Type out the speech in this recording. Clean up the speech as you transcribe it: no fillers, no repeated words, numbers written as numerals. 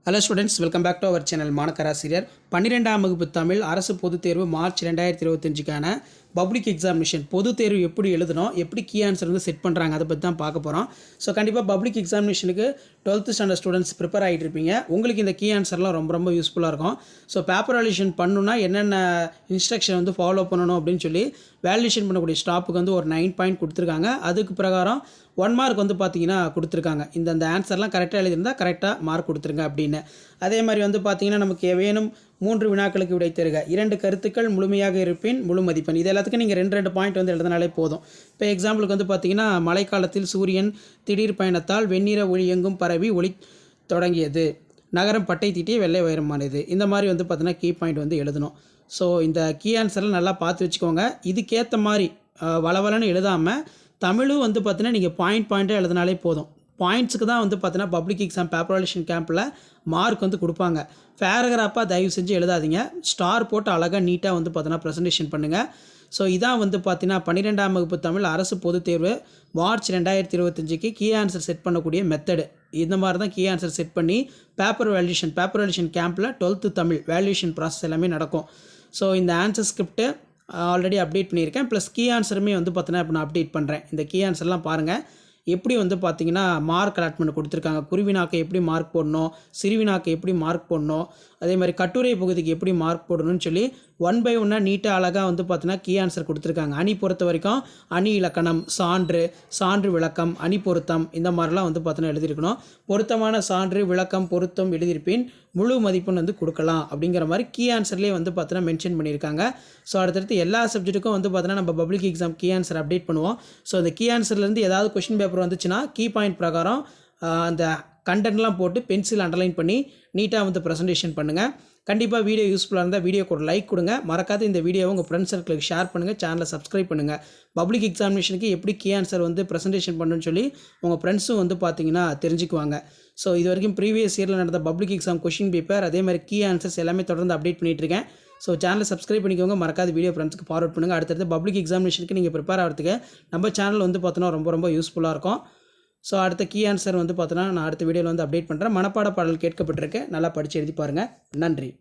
Hello students, welcome back to our channel மாணக்கராசிரியர். 12ஆம் வகுப்பு தமிழ் அரசு பொதுத் தேர்வு மார்ச் 2025க்கான பப்ளிக் எக்ஸாமினேஷன் பொதுத் தேர்வு எப்படி எழுதணும், எப்படி கீ ஆன்சர் வந்து செட் பண்ணுறாங்க, அதை பற்றி தான் பார்க்க போகிறோம். ஸோ கண்டிப்பாக பப்ளிக் எக்ஸாமினேஷனுக்கு 12th ஸ்டாண்டர்ட் ஸ்டூடெண்ட்ஸ் ப்ரிப்பேர் ஆகிட்டு இருப்பீங்க. உங்களுக்கு இந்த கீ ஆன்சர்லாம் ரொம்ப யூஸ்ஃபுல்லாக இருக்கும். ஸோ பேப்பர் வேல்யூஷன் பண்ணணுன்னா என்னென்ன இன்ஸ்ட்ரக்ஷன் வந்து ஃபாலோ பண்ணணும் அப்படின்னு சொல்லி வேல்யூஷன் பண்ணக்கூடிய ஸ்டாப்புக்கு வந்து ஒரு 9 பாயிண்ட் கொடுத்துருக்காங்க. அதுக்கு பிரகாரம் 1 மார்க் வந்து பார்த்தீங்கன்னா கொடுத்துருக்காங்க. இந்த ஆன்சர்லாம் கரெக்டாக எழுதியிருந்தால் கரெக்டாக மார்க் கொடுத்துருங்க அப்படின்னு. அதே மாதிரி வந்து பார்த்தீங்கன்னா நமக்கு வேணும் 3 வினாக்களுக்கு விடை தருக, 2 கருத்துக்கள் முழுமையாக இருப்பின் முழு மதிப்பெண். இது எல்லாத்துக்கும் நீங்கள் 2 பாயிண்ட் வந்து எழுதினாலே போதும். இப்போ எக்ஸாம்பிளுக்கு வந்து பார்த்தீங்கன்னா மழைக்காலத்தில் சூரியன் திடீர் பயணத்தால் வெண்ணிற ஒளி எங்கும் பரவி ஒளி தொடங்கியது, நகரம் பட்டை தீட்டிய வெள்ளை உயரமானது. இந்த மாதிரி வந்து பார்த்தீங்கன்னா கீ பாயிண்ட் வந்து எழுதணும். ஸோ இந்த கீ ஆன்சர்லாம் நல்லா பார்த்து வச்சுக்கோங்க. இதுக்கேற்ற மாதிரி வளவலன்னு எழுதாமல் தமிழும் வந்து பார்த்தீங்கன்னா நீங்கள் பாயிண்ட்டாக எழுதினாலே போதும். பாயிண்ட்ஸுக்கு தான் வந்து பார்த்தீங்கன்னா பப்ளிக் எக்ஸாம் பேப்பர் வேல்யூஷன் கேம்பில் மார்க் வந்து கொடுப்பாங்க. பேராகிராஃபாக தயவு செஞ்சு எழுதாதீங்க. ஸ்டார் போட்டு அழகாக நீட்டாக வந்து பார்த்தீங்கன்னா ப்ரெசன்டேஷன் பண்ணுங்கள். ஸோ இதான் வந்து பார்த்தீங்கன்னா 12ஆம் வகுப்பு தமிழ் அரசு பொதுத் தேர்வு மார்ச் 2025க்கு கீ ஆன்சர் செட் பண்ணக்கூடிய மெத்தடு. இந்த மாதிரி தான் கீ ஆன்சர் செட் பண்ணி பேப்பர் வேல்யூஷன் கேம்பில் 12th தமிழ் வேல்யூஷன் ப்ராசஸ் எல்லாமே நடக்கும். ஸோ இந்த ஆன்சர் ஸ்கிரிப்ட்டு ஆல்ரெடி அப்டேட் பண்ணியிருக்கேன். ப்ளஸ் கீ ஆன்சருமே வந்து பார்த்தீங்கன்னா இப்போ நான் அப்டேட் பண்ணுறேன். இந்த கீ ஆன்சர்லாம் பாருங்கள். எப்படி வந்து பார்த்தீங்கன்னா மார்க் அலாட்மெண்ட் கொடுத்துருக்காங்க. குருவினாக்கு எப்படி மார்க் போடணும், சிறுவினாக்கு எப்படி மார்க் போடணும், அதே மாதிரி கட்டுரை பகுதிக்கு எப்படி மார்க் போடணும்னு சொல்லி 1 by 1 நீட்டாக அழகாக வந்து பார்த்தீங்கன்னா கீ ஆன்சர் கொடுத்துருக்காங்க. அணி பொறுத்த வரைக்கும் அணி இலக்கணம், சான்று விளக்கம், அணி பொருத்தம், இந்த மாதிரிலாம் வந்து பார்த்தீங்கன்னா எழுதியிருக்கணும். பொருத்தமான சான்று விளக்கம் பொருத்தம் எழுதியிருப்பின் முழு மதிப்பெண் வந்து கொடுக்கலாம் அப்படிங்கிற மாதிரி கீ ஆன்சர்லேயே வந்து பார்த்தீங்கன்னா மென்ஷன் பண்ணியிருக்காங்க. ஸோ அடுத்தடுத்து எல்லா சப்ஜெக்ட்டுக்கும் வந்து பார்த்தீங்கன்னா நம்ம public exam key answer update பண்ணுவோம். ஸோ அந்த கீ ஆன்சர்லேருந்து ஏதாவது கொஷின் பேப்பர் வந்துச்சுன்னா கீ பாயிண்ட் பிரகாரம் அந்த கண்டென்ட்லாம் போட்டு பென்சில் அண்டர்லைன் பண்ணி நீட்டாக வந்து ப்ரெசன்டேஷன் பண்ணுங்கள். கண்டிப்பாக வீடியோ யூஸ்ஃபுல்லாக இருந்தால் வீடியோக்கு ஒரு லைக் கொடுங்க. மறக்காத இந்த வீடியோவை உங்கள் ஃப்ரெண்ட்ஸ் சர்க்கிளுக்கு ஷேர் பண்ணுங்கள். சேனலை சப்ஸ்கிரைப் பண்ணுங்கள். பப்ளிக் எக்ஸாமினேஷனுக்கு எப்படி கீ ஆன்சர் வந்து ப்ரெசன்டேஷன் பண்ணணும்னு சொல்லி உங்கள் ஃப்ரெண்ட்ஸும் வந்து பார்த்தீங்கன்னா தெரிஞ்சுக்குவாங்க. ஸோ இது வரைக்கும் ப்ரீவியஸ் இயரில் நடந்த பப்ளிக் எக்ஸாம் கொஷின் பேப்பர், அதே மாதிரி கீ ஆன்சர்ஸ் எல்லாமே தொடர்ந்து அப்டேட் பண்ணிகிட்ருக்கேன். ஸோ சேனலை சப்ஸ்கிரைப் பண்ணிக்கோங்க. மறக்காத வீடியோ ஃப்ரெண்ட்ஸ்க்கு ஃபார்வர்ட் பண்ணுங்கள். அடுத்தடுத்து பப்ளிக் எக்ஸாமினேஷனுக்கு நீங்கள் ப்ரிப்பேர் ஆகிறதுக்கு நம்ம சேனல் வந்து பார்த்தோன்னா ரொம்ப யூஸ்ஃபுல்லாக இருக்கும். ஸோ அடுத்த கீ ஆன்சர் வந்து பார்த்தோன்னா நான் அடுத்த வீடியோவில் வந்து அப்டேட் பண்ணுறேன். மனப்பாட பாடல் கேட்கப்பட்டிருக்கு. நல்லா படித்து எழுதி பாருங்கள். நன்றி.